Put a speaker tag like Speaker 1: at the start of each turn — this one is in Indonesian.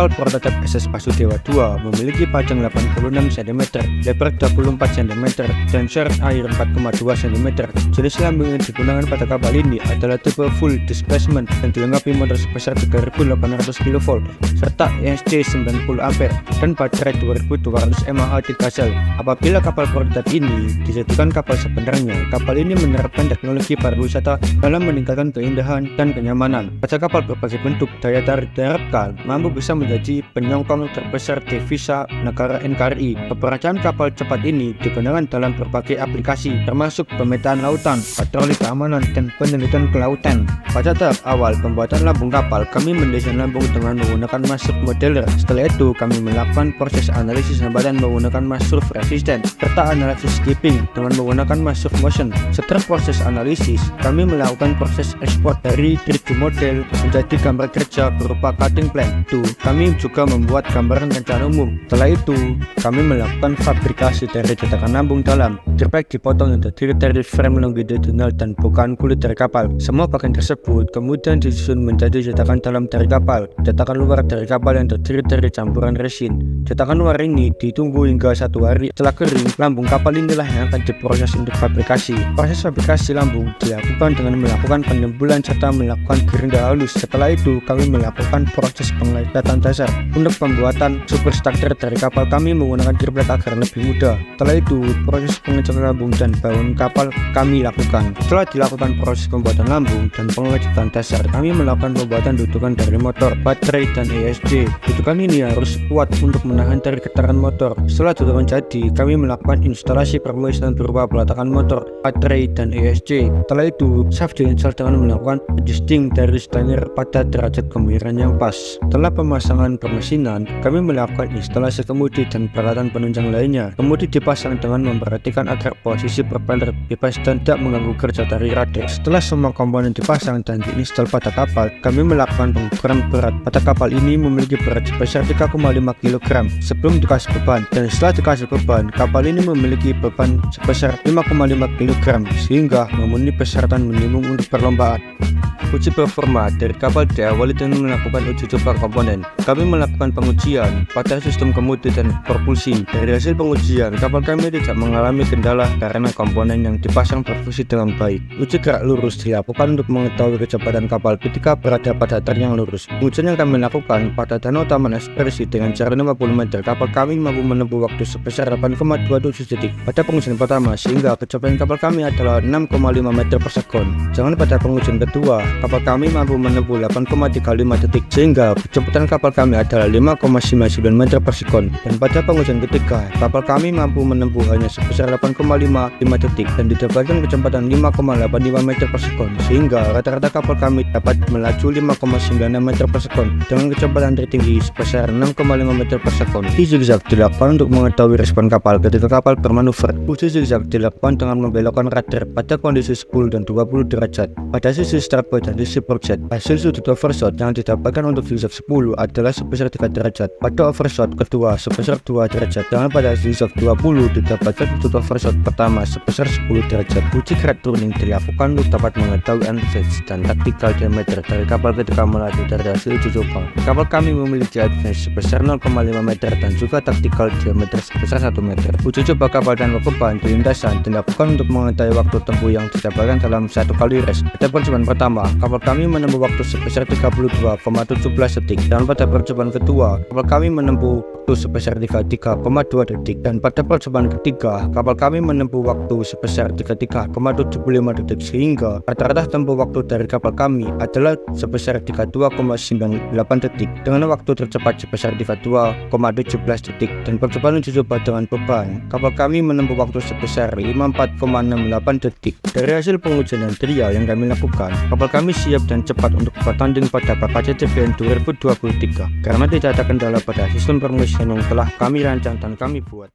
Speaker 1: Kapal prototipe SS Basudewa 2 memiliki panjang 86 cm, lebar 24 cm, dan share air 4,2 cm. Jenis lambung yang digunakan pada kapal ini adalah tipe full displacement dan dilengkapi motor sebesar 3800 kV serta ESC 90 ampere dan baterai 2200 mAh 3 sel. Apabila kapal prototipe ini dijadikan kapal sebenarnya, kapal ini menerapkan teknologi pariwisata dalam meningkatkan keindahan dan kenyamanan. Pada kapal berbagai bentuk, daya tarik diharapkan mampu bisa menjadi penyokong terbesar devisa negara NKRI. Keberadaan kapal cepat ini digunakan dalam berbagai aplikasi, termasuk pemetaan lautan, patroli keamanan, dan penelitian kelautan. Pada tahap awal pembuatan lambung kapal, kami mendesain lambung dengan menggunakan masuk modeler. Setelah itu, kami melakukan proses analisis hambatan menggunakan masuk resisten, serta analisis skipping dengan menggunakan masuk motion. Setelah proses analisis, kami melakukan proses ekspor dari 3D model menjadi gambar kerja berupa cutting plan. Kami juga membuat gambaran rencana umum. Setelah itu, kami melakukan fabrikasi dari cetakan lambung dalam. Gearbox dipotong yang terdiri dari frame longitudinal dan bukaan kulit dari kapal. Semua bagian tersebut kemudian disusun menjadi cetakan dalam dari kapal. Cetakan luar dari kapal yang terdiri dari campuran resin. Cetakan luar ini ditunggu hingga 1 hari. Setelah kering, lambung kapal inilah yang akan diproses untuk fabrikasi. Proses fabrikasi lambung dilakukan dengan melakukan penyembulan serta melakukan gerinda halus. Setelah itu, kami melakukan proses pengelihatan dasar. Untuk pembuatan superstructure dari kapal, kami menggunakan gearbox agar lebih mudah. Setelah itu, proses pengecekan lambung dan bangun kapal kami lakukan. Setelah dilakukan proses pembuatan lambung dan pengecekan dasar, kami melakukan pembuatan dudukan dari motor, baterai, dan ESC. Dudukan ini harus kuat untuk menahan dari getaran motor. Setelah dudukan jadi, kami melakukan instalasi perluasan berupa peletakan motor, baterai, dan ESC. Setelah itu, shaft diinstal dengan melakukan adjusting dari styler pada derajat kemiringan yang pas. Setelah pemasangan permesinan, kami melakukan instalasi kemudi dan peralatan penunjang lainnya. Kemudi dipasang dengan memperhatikan agar posisi propeller bebas dan tidak mengganggu kerja dari radar. Setelah semua komponen dipasang dan diinstal pada kapal, kami melakukan pengukuran berat. Pada kapal ini memiliki berat sebesar 3,5 kg sebelum dikasih beban, dan setelah dikasih beban, kapal ini memiliki beban sebesar 5,5 kg sehingga memenuhi persyaratan minimum untuk perlombaan. Uji performa dari kapal diawali dengan melakukan uji coba komponen. Kami melakukan pengujian pada sistem kemudi dan propulsi. Dari hasil pengujian, kapal kami tidak mengalami kendala karena komponen yang dipasang berfungsi dengan baik. Uji gerak lurus dilakukan untuk mengetahui kecepatan kapal ketika berada pada datar yang lurus. Pengujian yang kami lakukan pada Danau Taman Ekspresi dengan jarak 50 meter, kapal kami mampu menempuh waktu sebesar 8,27 detik pada pengujian pertama, sehingga kecepatan kapal kami adalah 6,5 meter per sekon. Jangan pada pengujian kedua, kapal kami mampu menempuh 8,35 detik, sehingga kecepatan kapal kami adalah 5,99 meter per sekon. Dan pada pengujian ketiga, kapal kami mampu menempuh hanya sebesar 8,55 detik dan didapatkan kecepatan 5,85 meter per sekon, sehingga rata-rata kapal kami dapat melaju 5,96 meter per sekon dengan kecepatan tertinggi sebesar 6,5 meter per sekon. Uji zigzag dilakukan untuk mengetahui respon kapal ketika kapal bermanuver. Uji zigzag dilakukan dengan membelokkan radar pada kondisi 10 dan 20 derajat pada sisi starboard dan sisi port. Hasil sudut overshot yang didapatkan untuk zigzag 10 adalah sebesar 3 derajat pada overshot kedua sebesar 2 derajat, dan pada zigzag 20 didapatkan sudut overshot pertama sebesar 10 derajat. Uji gerak turning dilakukan untuk dapat mengetahui advance dan tactical diameter dari kapal ketika melaju. Dari hasil uji coba, kapal kami memiliki advance sebesar 0,5 meter dan juga tactical diameter sebesar 1 meter. Uji coba kapal dan beban di lintasan dilakukan untuk mengetahui waktu tempuh yang didapatkan dalam 1 kali race. Pada percobaan pertama, kapal kami menempuh waktu sebesar 32,17 detik, dan pada percobaan kedua, kapal kami menempuh waktu sebesar 33,2 detik, dan pada percobaan ketiga, kapal kami menempuh waktu sebesar 33,75 detik, sehingga rata-rata tempuh waktu dari kapal kami adalah sebesar 32,98 detik dengan waktu tercepat sebesar 32,17 detik. Dan percobaan uji coba dengan beban, kapal kami menempuh waktu sebesar 54,68 detik. Dari hasil pengujian dan trial yang kami lakukan, kapal kami siap dan cepat untuk bertanding pada KCTBN 2023 karena tidak ada kendala pada sistem permesinan yang telah kami rancang dan kami buat.